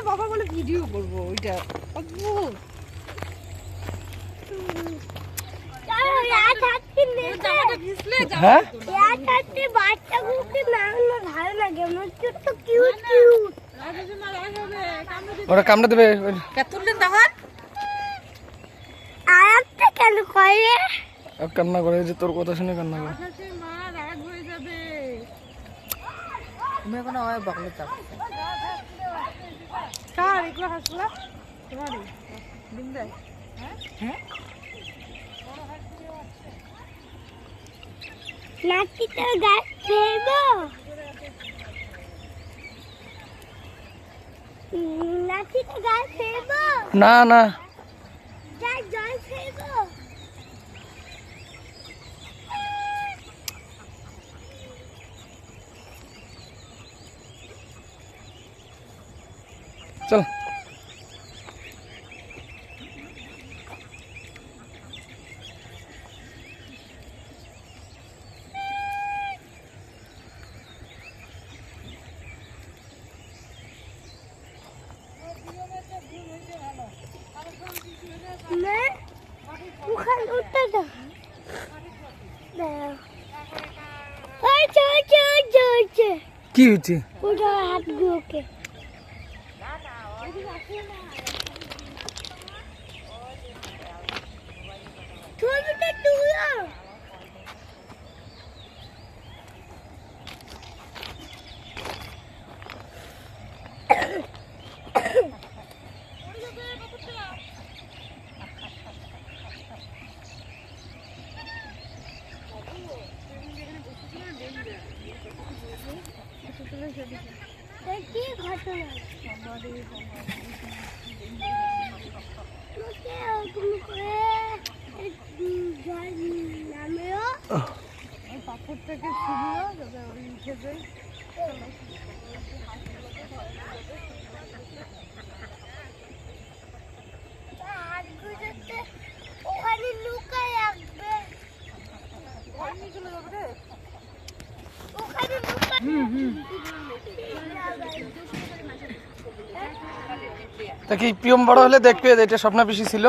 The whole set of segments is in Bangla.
বাবা বলে ভিডিও করবো ওইটা ওরা কামড়ে দেবে কান্না করে যে তোর কথা শুনে কান্না করে লাঠিটা গাছ ফেলবো লাঠিটা গাছ ফেলবো না না জল ফেলবো চল কি হচ্ছে হাতগুলোকে ছবিটা তুলো কি ঘটনা পাথর থেকে ছিল উঠেছে ওখানে লুকায় রাখবে ওখানে তা কি পিয়ম বড় হলে দেখবে এটা স্বপ্ন বেশি ছিল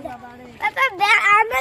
ক্যামেরা